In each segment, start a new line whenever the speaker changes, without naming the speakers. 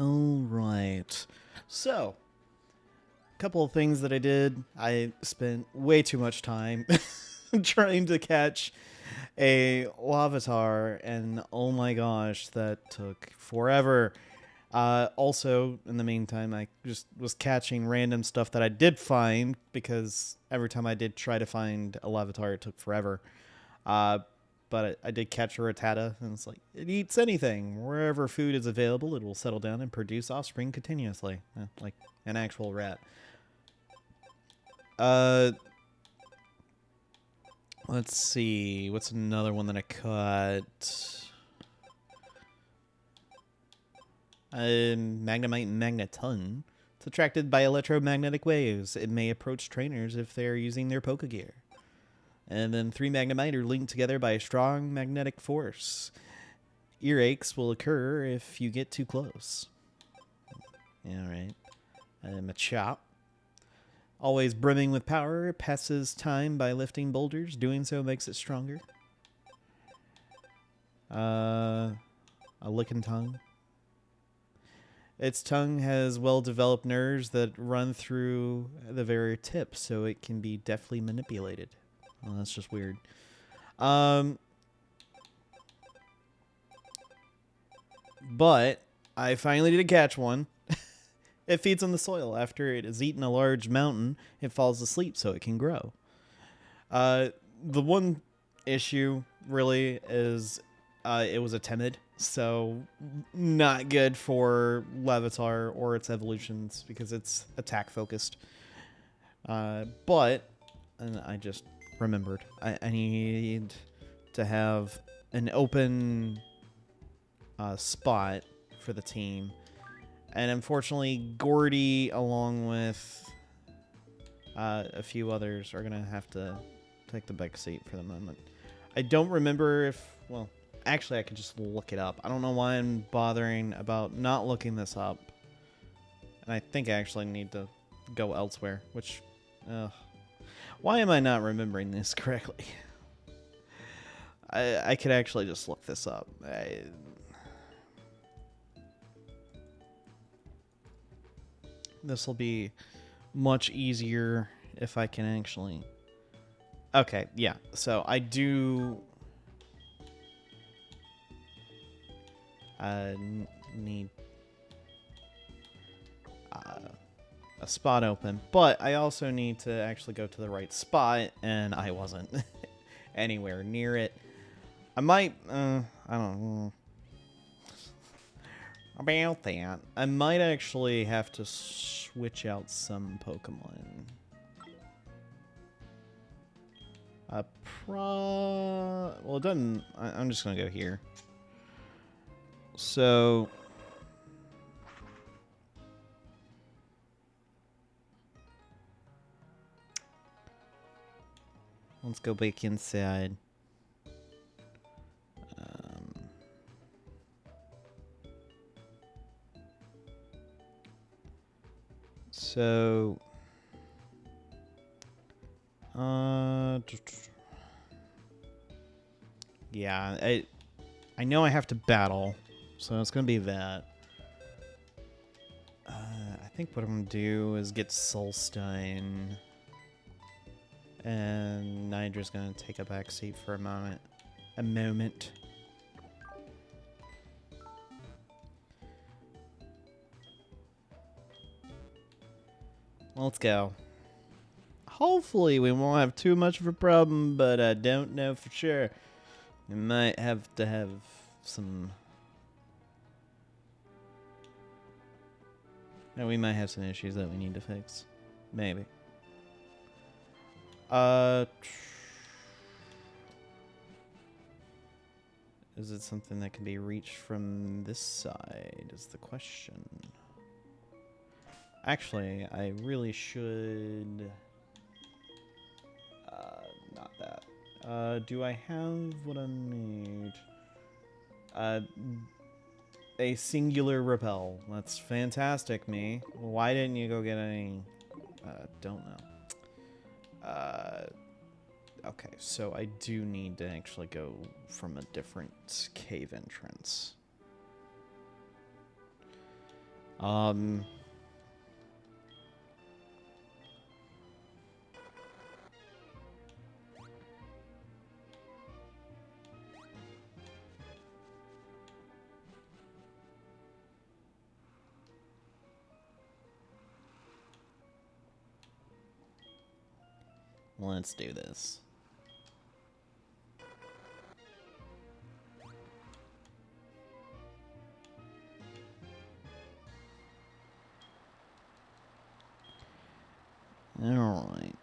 Alright. So, a couple of things that I did. I spent way too much time trying to catch a Lavatar, and oh my gosh, that took forever. Also, in the meantime, I just was catching random stuff that I did find, because every time I did try to find a Lavatar, it took forever. But I did catch a Rattata, and it's like, it eats anything. Wherever food is available, it will settle down and produce offspring continuously. Like an actual rat. Let's see. What's another one that I caught? Magnemite and Magneton. It's attracted by electromagnetic waves. It may approach trainers if they are using their Pokegear. And then 3 Magnemite are linked together by a strong magnetic force. Earaches will occur if you get too close. Alright. Machop. Always brimming with power, it passes time by lifting boulders. Doing so makes it stronger. A licking tongue. Its tongue has well-developed nerves that run through the very tip, so it can be deftly manipulated. Well, that's just weird. But I finally did catch one. It feeds on the soil. After it has eaten a large mountain, it falls asleep so it can grow. The one issue, really, is it was a timid, so not good for Larvitar or its evolutions because it's attack-focused. But, and I just remembered, I need to have an open spot for the team. And unfortunately, Gordy, along with a few others, are going to have to take the back seat for the moment. I don't remember if... Well, actually, I could just look it up. I don't know why I'm bothering about not looking this up. And I think I actually need to go elsewhere, which... why am I not remembering this correctly? I could actually just look this up. This will be much easier if I can actually... Okay, yeah. So I do... need a spot open, but I also need to actually go to the right spot, and I wasn't anywhere near it. I might... I don't know. About that, I might actually have to switch out some Pokemon. Well, it doesn't... I'm just gonna go here. So... let's go back inside. So, yeah, I know I have to battle, so it's gonna be that. I think what I'm gonna do is get Solstein, and Nidra's gonna take a back seat for a moment. Let's go. Hopefully we won't have too much of a problem, but I don't know for sure. We might have to have some... No, we might have some issues that we need to fix. Maybe. Is it something that can be reached from this side is the question. Actually, I really should... not that. Do I have what I need? A singular repel. That's fantastic, me. Why didn't you go get any... don't know. Okay, so I do need to actually go from a different cave entrance. Um... Let's do this. All right.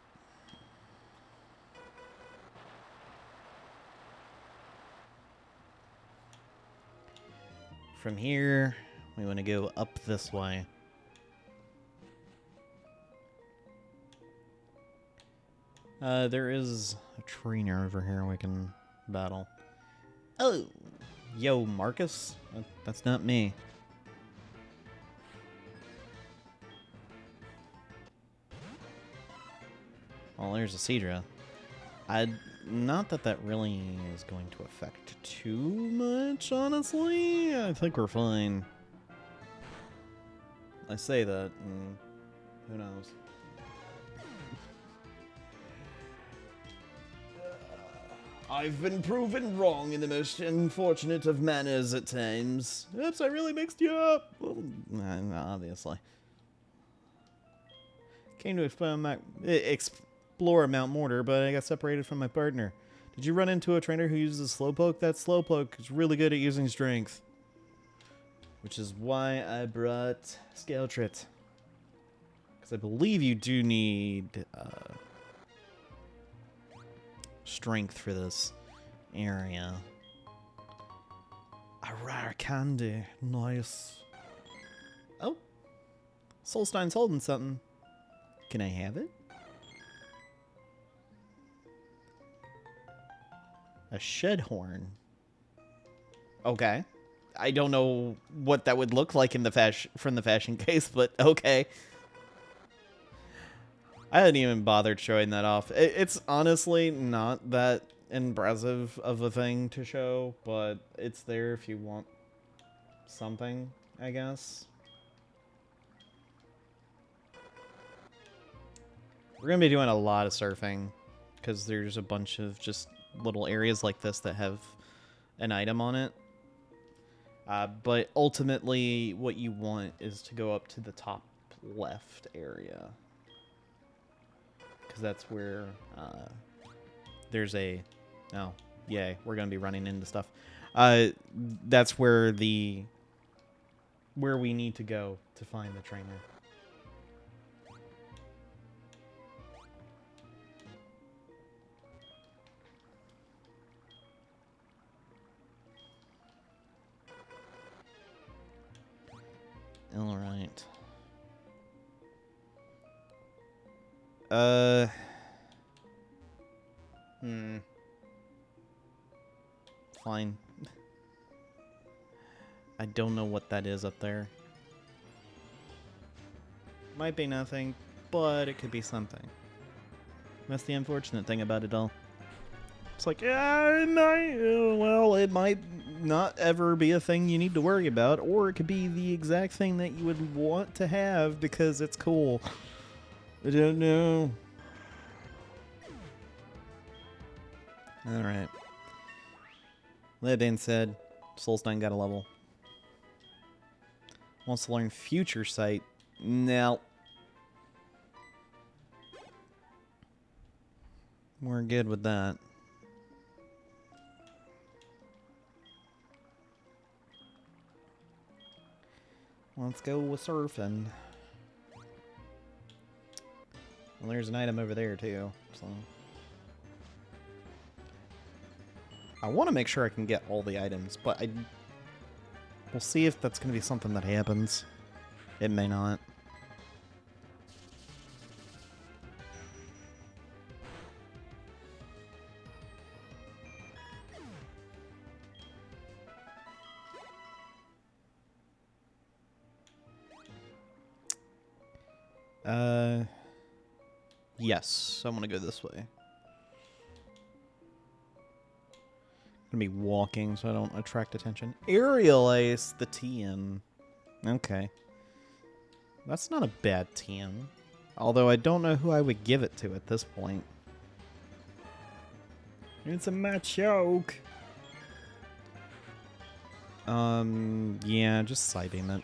From here, we want to go up this way. There is a trainer over here we can battle. Oh! Yo, Marcus? That's not me. Well, there's a Seadra. Not that that really is going to affect too much, honestly. I think we're fine. I say that, and who knows? I've been proven wrong in the most unfortunate of manners at times. Oops, I really mixed you up. Well, obviously. Came to explore Mount Mortar, but I got separated from my partner. Did you run into a trainer who uses Slowpoke? That Slowpoke is really good at using strength. Which is why I brought Skeltrit. Because I believe you do need strength for this area. A rare candy. Nice. Oh. Solstein's holding something. Can I have it? A shed horn. Okay. I don't know what that would look like in the from the fashion case, but okay. I hadn't even bothered showing that off. It's honestly not that impressive of a thing to show, but it's there if you want something, I guess. We're going to be doing a lot of surfing, because there's a bunch of just little areas like this that have an item on it. But ultimately, what you want is to go up to the top left area. Because that's where there's a... Oh, yay. We're going to be running into stuff. That's where where we need to go to find the trainer. All right. Fine. I don't know what that is up there. Might be nothing, but it could be something. That's the unfortunate thing about it all. It's like, yeah, well, it might not ever be a thing you need to worry about, or it could be the exact thing that you would want to have because it's cool. I don't know. Alright. That being said, Solstein got a level. Wants to learn Future Sight. No. We're good with that. Let's go with surfing. Well, there's an item over there, too. So I want to make sure I can get all the items, but we'll see if that's going to be something that happens. It may not. Yes, I'm gonna go this way. Gonna be walking so I don't attract attention. Aerial Ace, the TM. Okay. That's not a bad team. Although I don't know who I would give it to at this point. It's a Machoke. Yeah, just citing it.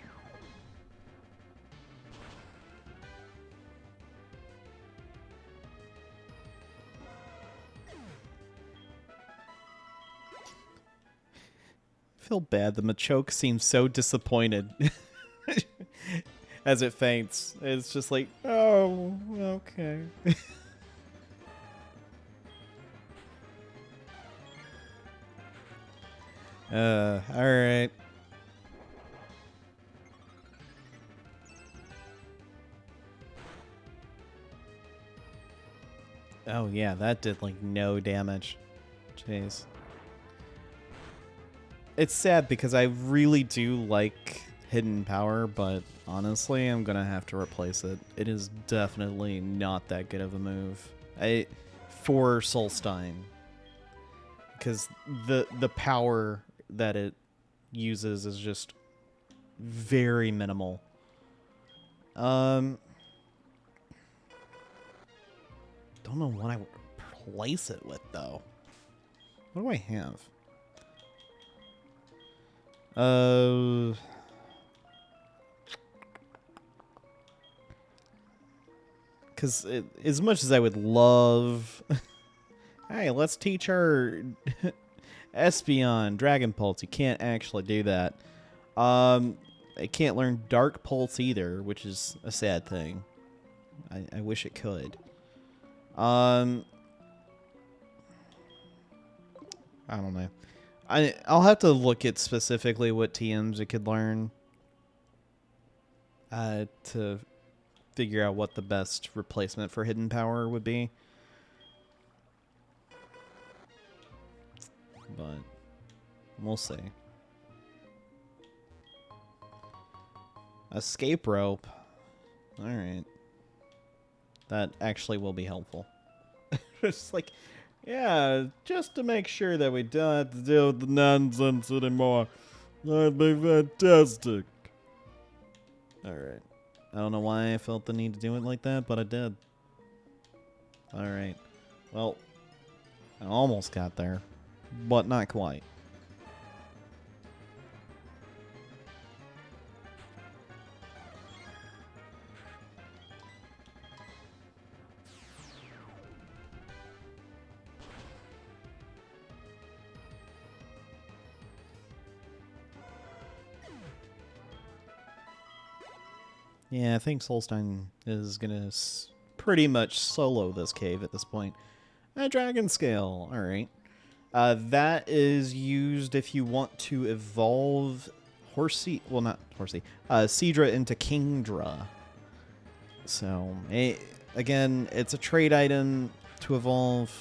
I feel bad. The Machoke seems so disappointed as it faints. It's just like, oh, okay. Alright. Oh yeah, that did like no damage. Jeez. It's sad because I really do like Hidden Power, but honestly, I'm gonna have to replace it. It is definitely not that good of a move. For Solstein. Because the power that it uses is just very minimal. Don't know what I would replace it with though. What do I have? Because as much as I would love... Hey, let's teach our Espeon Dragon Pulse. You can't actually do that. It can't learn Dark Pulse either, which is a sad thing. I wish it could. I don't know. I'll have to look at specifically what TMs it could learn to figure out what the best replacement for Hidden Power would be. But we'll see. Escape rope. Alright. That actually will be helpful. It's like, yeah, just to make sure that we don't have to deal with the nonsense anymore. That'd be fantastic. Alright. I don't know why I felt the need to do it like that, but I did. Alright. Well, I almost got there, but not quite. Yeah, I think Solstein is gonna pretty much solo this cave at this point. A Dragon Scale, alright. That is used if you want to evolve Horsey, well not Horsey, Seadra into Kingdra. So, again, it's a trade item to evolve.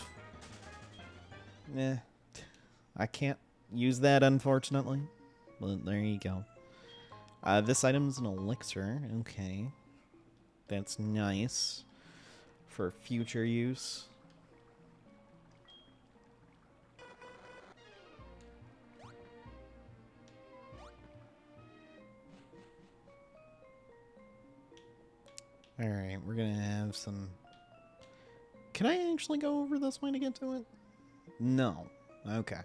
I can't use that unfortunately, but there you go. This item's an elixir. Okay. That's nice for future use. Alright, we're gonna have some... Can I actually go over this way to get to it? No. Okay.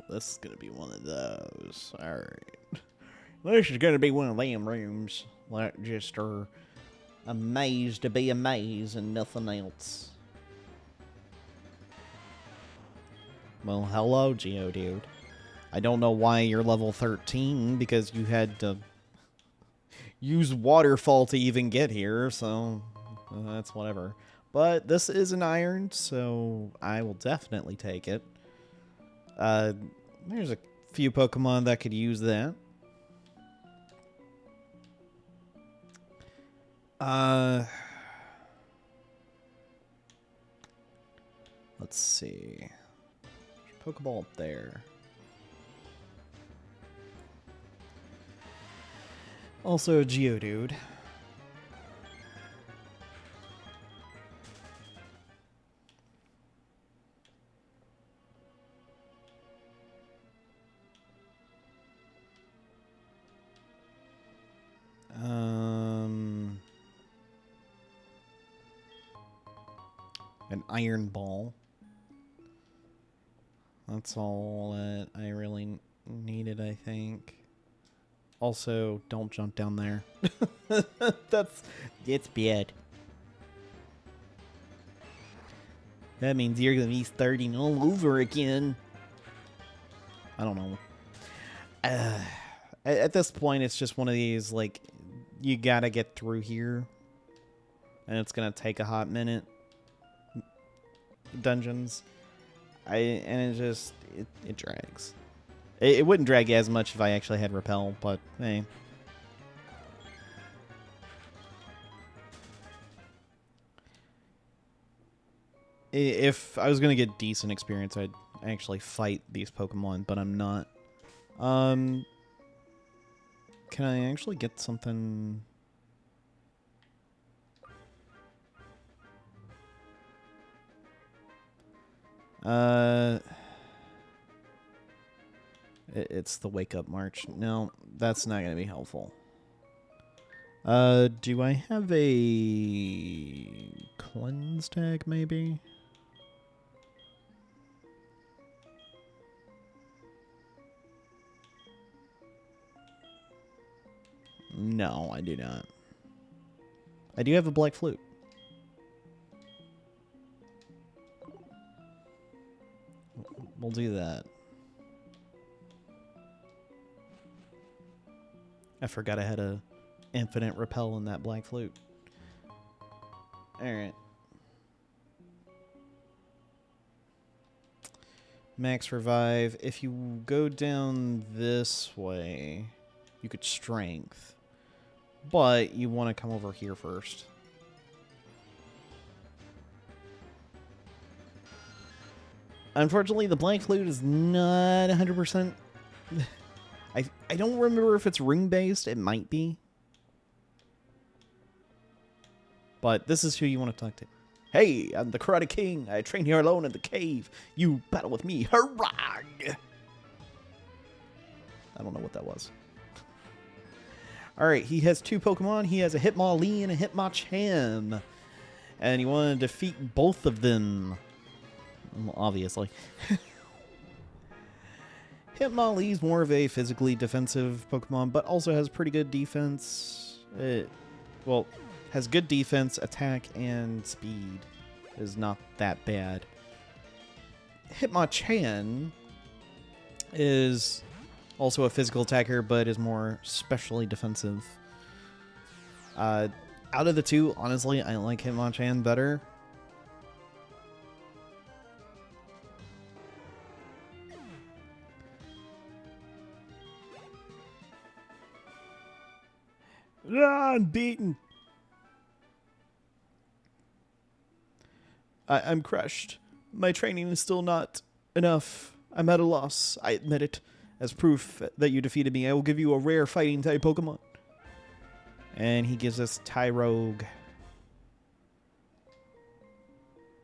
This is gonna be one of those. Alright. This is gonna be one of them rooms that just are a maze to be a maze and nothing else. Well, hello, Geodude. I don't know why you're level 13, because you had to use Waterfall to even get here, so that's whatever. But this is an iron, so I will definitely take it. There's a few Pokemon that could use that. Let's see. There's a Pokeball up there. Also a Geodude. An iron ball. That's all that I really needed, I think. Also, don't jump down there. It's bad. That means you're gonna be starting all over again. I don't know. At this point, it's just one of these, like, you gotta get through here. And it's gonna take a hot minute. Dungeons. And it drags. It wouldn't drag as much if I actually had Repel, but hey. If I was going to get decent experience, I'd actually fight these Pokemon, but I'm not. Can I actually get something? It's the Wake Up March. No, that's not going to be helpful. Do I have a cleanse tag, maybe? No, I do not. I do have a black flute. We'll do that. I forgot I had a infinite repel in that black flute. Alright. Max revive. If you go down this way, you could strength. But you want to come over here first. Unfortunately, the black flute is not 100%. I don't remember if it's ring-based. It might be. But this is who you want to talk to. Hey, I'm the Karate King. I train here alone in the cave. You battle with me. Hurrah! I don't know what that was. Alright, he has two Pokemon. He has a Hitmonlee and a Hitmonchan. And you want to defeat both of them. Obviously. Hitmonlee is more of a physically defensive Pokemon, but also has pretty good defense. Well, has good defense, attack, and speed. Is not that bad. Hitmonchan is also a physical attacker, but is more specially defensive. Out of the two, honestly, I like Hitmonchan better. I'm beaten. I'm crushed. My training is still not enough. I'm at a loss. I admit it. As proof that you defeated me, I will give you a rare fighting type Pokemon. And he gives us Tyrogue.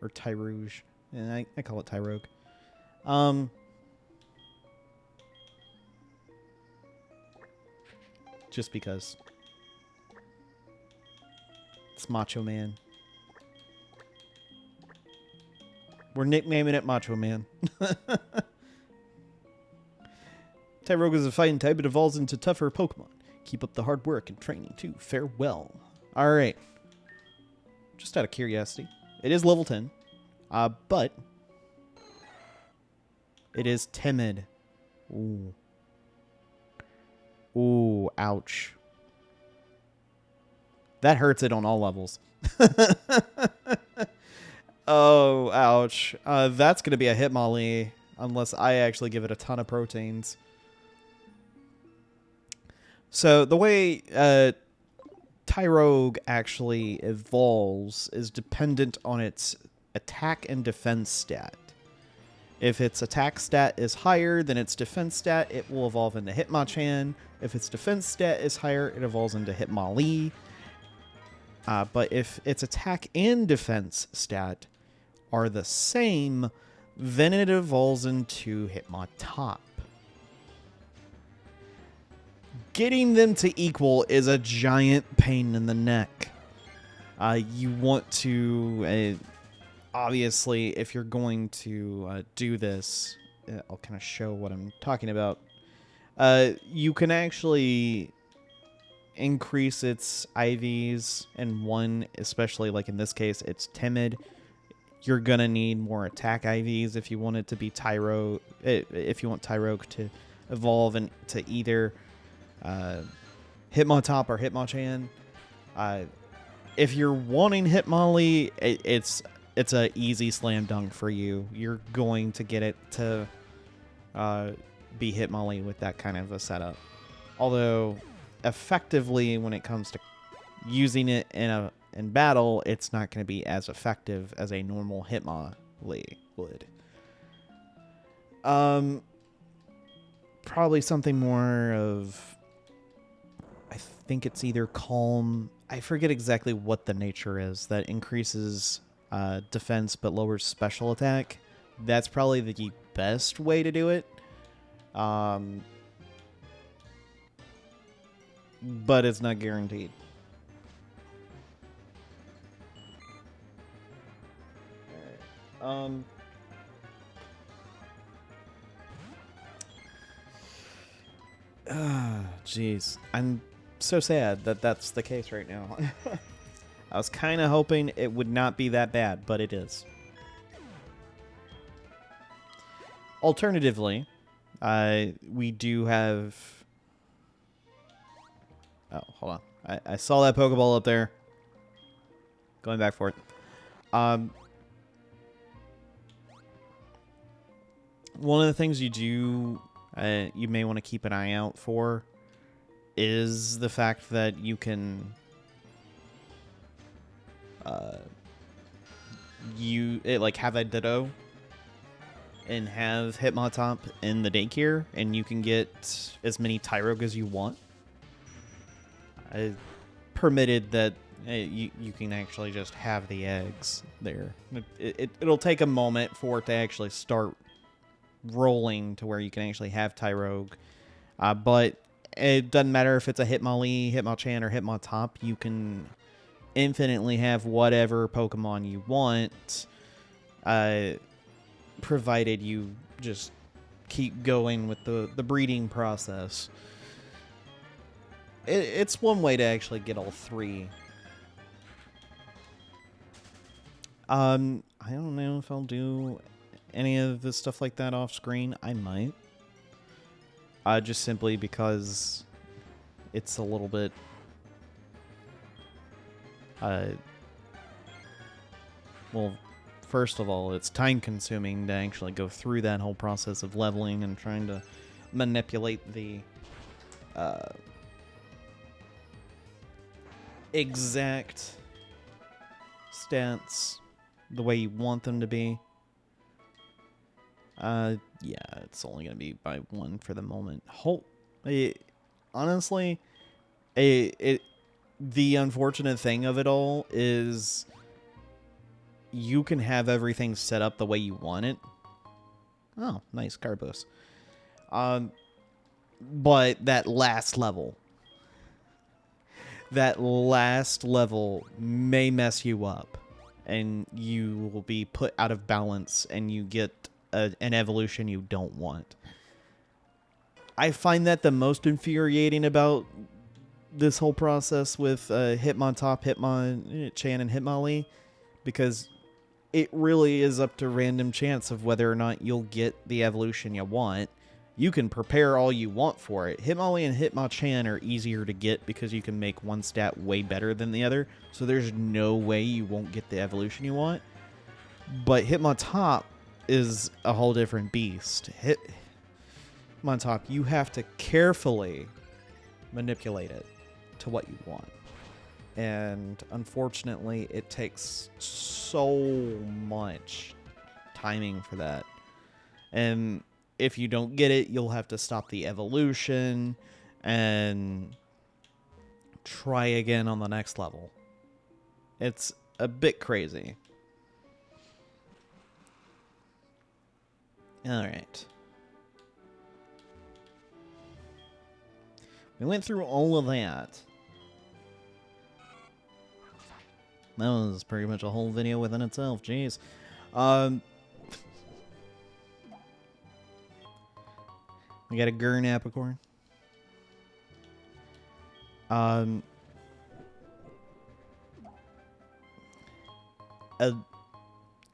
Or Tyrouge. And I call it Tyrogue. Just because. It's Macho Man. We're nicknaming it Macho Man. Tyrogue is a fighting type. It evolves into tougher Pokemon. Keep up the hard work and training too. Farewell. Alright. Just out of curiosity. It is level 10. But it is timid. Ooh. Ooh, ouch. That hurts it on all levels. Oh, ouch. That's going to be a Hitmonlee unless I actually give it a ton of proteins. So the way Tyrogue actually evolves is dependent on its attack and defense stat. If its attack stat is higher than its defense stat, it will evolve into Hitmonchan. If its defense stat is higher, it evolves into Hitmonlee. But if its attack and defense stat are the same, then it evolves into Hitmontop. Getting them to equal is a giant pain in the neck. You want to obviously, if you're going to do this, I'll kind of show what I'm talking about. You can actually increase its IVs, and one, especially like in this case, it's timid. You're gonna need more attack IVs if you want it to be Tyro. If you want Tyrogue to evolve into either Hitmontop or Hitmonchan. If you're wanting Hitmonlee, it's a easy slam dunk for you. You're going to get it to be Hitmonlee with that kind of a setup. Although, effectively, when it comes to using it in battle, it's not going to be as effective as a normal Hitmonlee would. Probably something more of, I think it's either Calm. I forget exactly what the nature is that increases defense but lowers special attack. That's probably the best way to do it. But it's not guaranteed. Alright. Jeez. I'm so sad that that's the case right now. I was kind of hoping it would not be that bad, but it is. Alternatively, we do have... Oh, hold on. I saw that Pokeball up there. Going back for it. One of the things you do, you may want to keep an eye out for, is the fact that you can have a Ditto and have Hitmontop in the daycare, and you can get as many Tyrogue as you want. Permitted that you can actually just have the eggs there. It'll take a moment for it to actually start rolling to where you can actually have Tyrogue. But it doesn't matter if it's a Hitmonlee, Hitmonchan, or Hitmontop. You can infinitely have whatever Pokemon you want, provided you just keep going with the breeding process. It's one way to actually get all three. I don't know if I'll do any of the stuff like that off screen. I might. Just simply because it's a little bit... well, first of all, it's time-consuming to actually go through that whole process of leveling and trying to manipulate the exact stats the way you want them to be. Yeah, it's only going to be by one for the moment. Honestly, the unfortunate thing of it all is you can have everything set up the way you want it. Oh, nice, Carbos. But that last level may mess you up, and you will be put out of balance, and you get an evolution you don't want. I find that the most infuriating about this whole process with Hitmontop, Hitmonchan, and Hitmonlee, because it really is up to random chance of whether or not you'll get the evolution you want. You can prepare all you want for it. Hitmonlee and Hitmonchan are easier to get because you can make one stat way better than the other, so there's no way you won't get the evolution you want. But Hitmontop is a whole different beast. Hitmontop, you have to carefully manipulate it to what you want. And unfortunately, it takes so much timing for that. And if you don't get it, you'll have to stop the evolution and try again on the next level. It's a bit crazy. Alright. We went through all of that. That was pretty much a whole video within itself, jeez. We got a Gurn Apicorn. A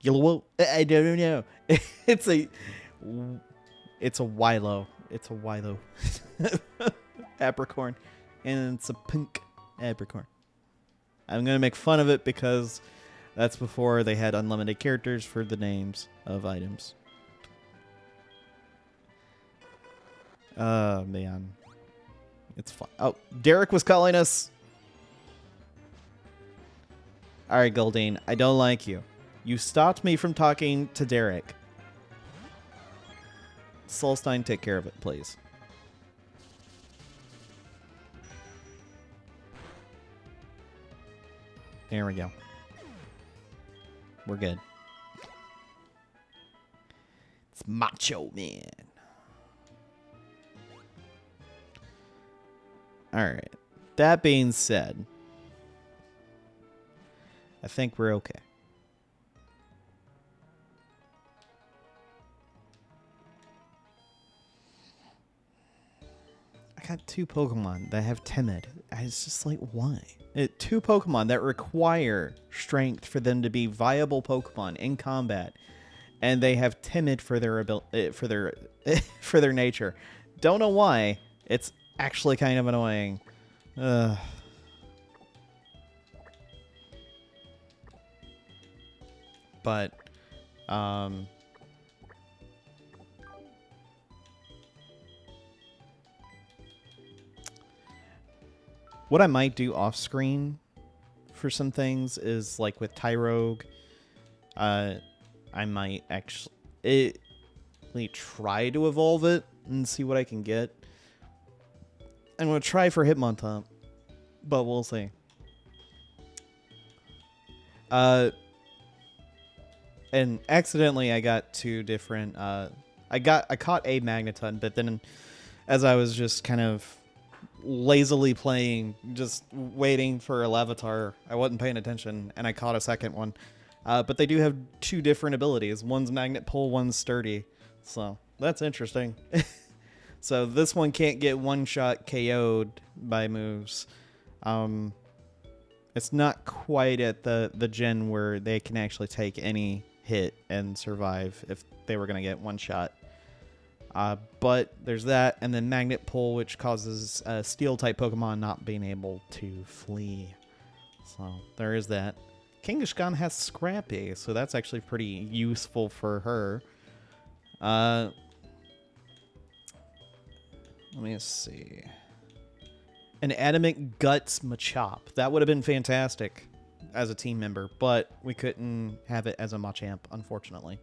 yellow. I don't know. It's a Wilo. It's a Wilo. Apricorn, and it's a pink Apricorn. I'm gonna make fun of it because that's before they had unlimited characters for the names of items. Oh man, it's fun. Oh, Derek was calling us. All right, Goldine, I don't like you. You stopped me from talking to Derek. Solstein, take care of it, please. There we go. We're good. It's Macho Man. Alright. That being said, I think we're okay. I got 2 Pokemon that have Timid. It's just like, why? 2 Pokemon that require Strength for them to be viable Pokemon in combat, and they have Timid for their for their nature. Don't know why. It's actually kind of annoying. But what I might do off screen for some things is, like with Tyrogue, I might actually try to evolve it and see what I can get. I'm going to try for Hitmontop, but we'll see. And accidentally I got 2 different, I caught a Magneton, but then as I was just kind of lazily playing, just waiting for a Larvitar, I wasn't paying attention, and I caught a second one. But they do have 2 different abilities. One's Magnet Pull, one's Sturdy. So that's interesting. So this one can't get one-shot KO'd by moves. It's not quite at the gen where they can actually take any hit and survive if they were going to get one shot. But there's that, and then Magnet Pull, which causes Steel-type Pokemon not being able to flee. So there is that. Kangaskhan has Scrappy, so that's actually pretty useful for her. Let me see. An Adamant Guts Machop. That would have been fantastic as a team member, but we couldn't have it as a Machamp, unfortunately.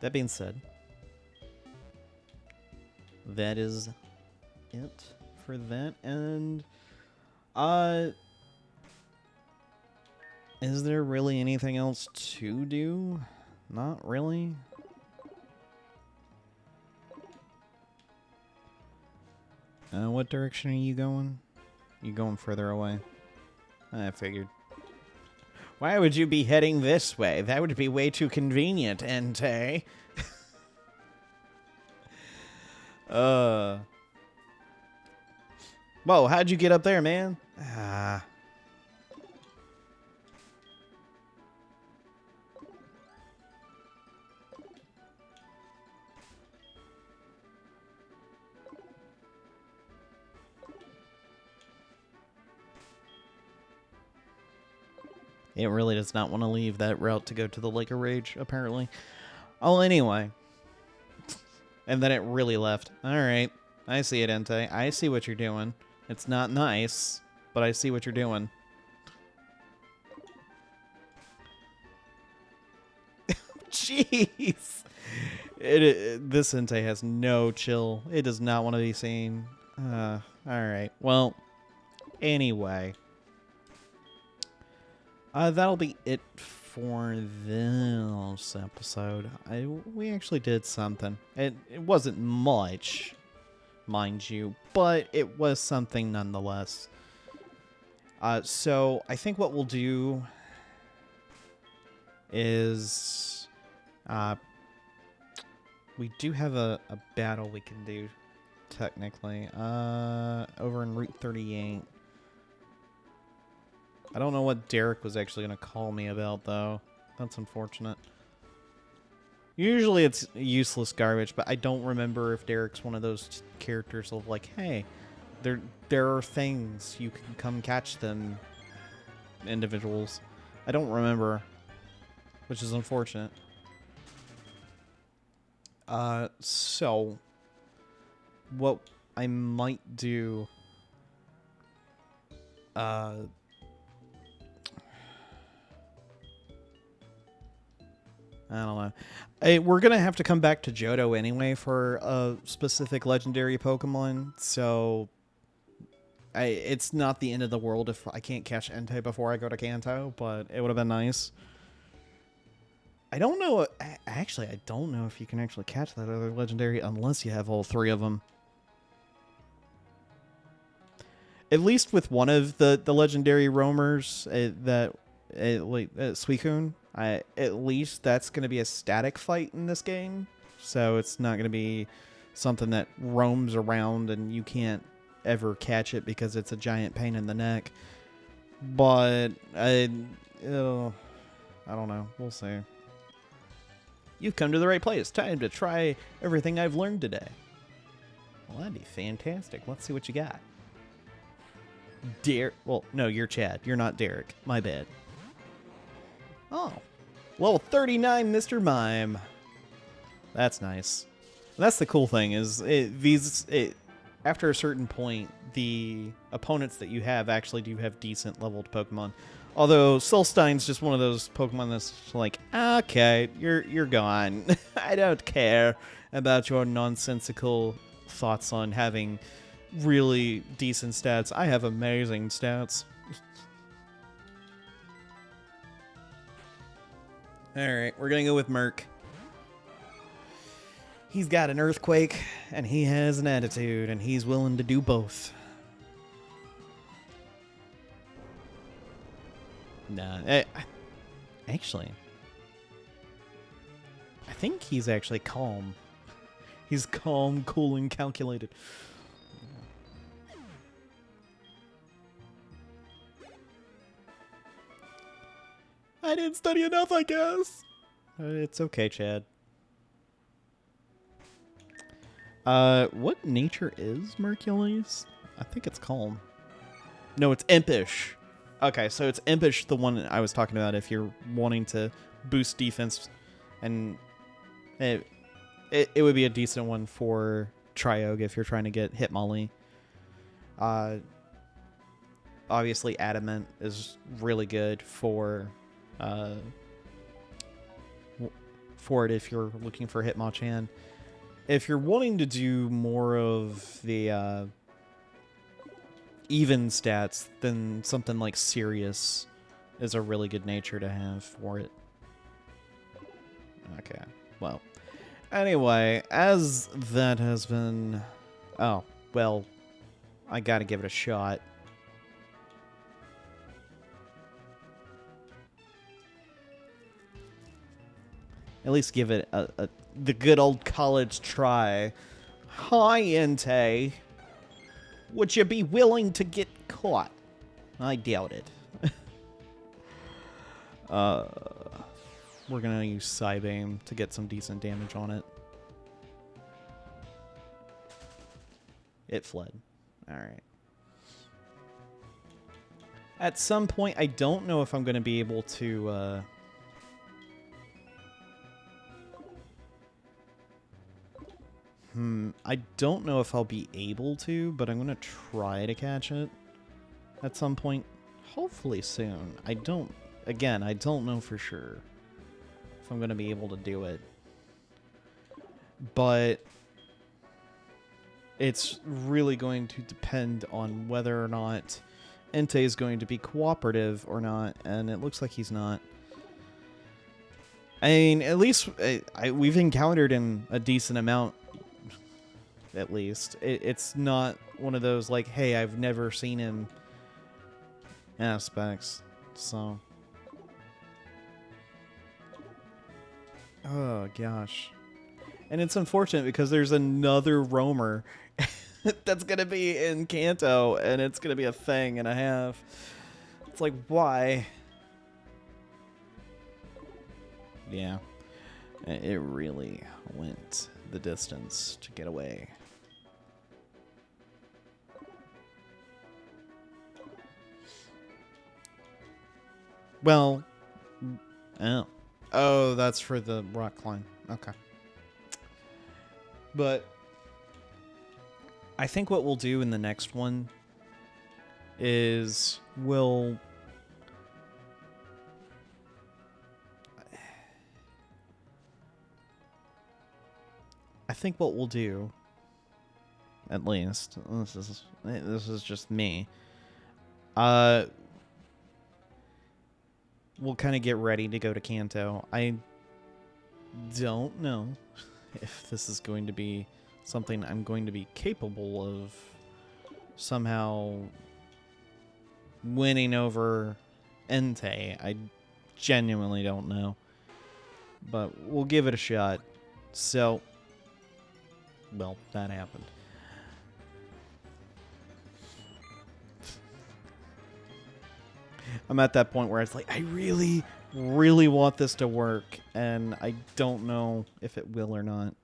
That being said, that is it for that. And is there really anything else to do? Not really. What direction are you going? You going further away? I figured. Why would you be heading this way? That would be way too convenient, Entei. Whoa, how'd you get up there, man? It really does not want to leave that route to go to the Lake of Rage, apparently. Oh, anyway. And then it really left. Alright. I see it, Entei. I see what you're doing. It's not nice, but I see what you're doing. Jeez! This Entei has no chill. It does not want to be seen. Alright. Well, anyway. That'll be it for this episode. We actually did something. It wasn't much, mind you, but it was something nonetheless. So I think what we'll do is we do have a battle we can do technically over in Route 38. I don't know what Derek was actually going to call me about, though. That's unfortunate. Usually it's useless garbage, but I don't remember if Derek's one of those characters of like, hey, there are things, you can come catch them, individuals. I don't remember, which is unfortunate. So what I might do, I don't know. We're going to have to come back to Johto anyway for a specific legendary Pokemon, so it's not the end of the world if I can't catch Entei before I go to Kanto, but it would have been nice. I don't know. Actually, I don't know if you can actually catch that other legendary unless you have all three of them. At least with one of the legendary roamers, Suicune, at least that's going to be a static fight in this game. So it's not going to be something that roams around and you can't ever catch it because it's a giant pain in the neck. But I don't know. We'll see. You've come to the right place. Time to try everything I've learned today. Well, that'd be fantastic. Let's see what you got. Well, no, you're Chad. You're not Derek. My bad. Oh. Level 39, Mr. Mime. That's nice. That's the cool thing is after a certain point, the opponents that you have actually do have decent leveled Pokemon. Although Solstein's just one of those Pokemon that's like, okay, you're gone. I don't care about your nonsensical thoughts on having really decent stats. I have amazing stats. Alright, we're gonna go with Merc. He's got an Earthquake, and he has an attitude, and he's willing to do both. Nah, actually, I think he's actually calm. He's calm, cool, and calculated. I didn't study enough, I guess. It's okay, Chad. What nature is Mercules? I think it's calm. No, it's impish. Okay, so it's impish, the one I was talking about if you're wanting to boost defense, and it would be a decent one for Triog if you're trying to get Hitmonlee. Obviously Adamant is really good for it if you're looking for Hitmonchan. If you're wanting to do more of the even stats, then something like Sirius is a really good nature to have for it. Okay, well. Anyway, as that has been... Oh, well, I gotta give it a shot. At least give it the good old college try. Hi, Entei. Would you be willing to get caught? I doubt it. We're gonna use Psybeam to get some decent damage on it. It fled. Alright. At some point, I don't know if I'm gonna be able to, I don't know if I'll be able to, but I'm going to try to catch it at some point. Hopefully soon. I don't know for sure if I'm going to be able to do it. But it's really going to depend on whether or not Entei is going to be cooperative or not, and it looks like he's not. I mean, at least we've encountered him a decent amount. At least it's not one of those like, hey, I've never seen him aspects. So, oh gosh. And it's unfortunate because there's another roamer that's going to be in Kanto, and it's going to be a thing and a half. It's like, why? Yeah. It really went the distance to get away. Well, oh. Oh, that's for the rock climb. Okay. But I think what we'll do in the next one is I think what we'll do, at least, this is just me. We'll kind of get ready to go to Kanto. I don't know if this is going to be something I'm going to be capable of somehow winning over Entei. I genuinely don't know. But we'll give it a shot. So, well, that happened. I'm at that point where it's like, I really, really want this to work, and I don't know if it will or not.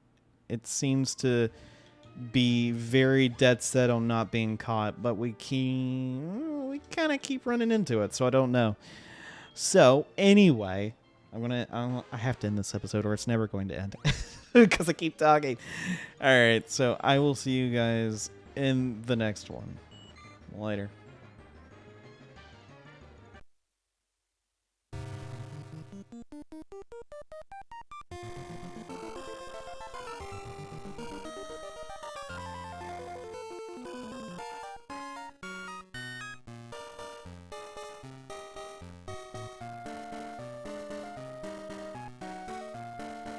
It seems to be very dead set on not being caught, but we kind of keep running into it, so I don't know. So, anyway, I have to end this episode or it's never going to end because I keep talking. All right, so I will see you guys in the next one. Later.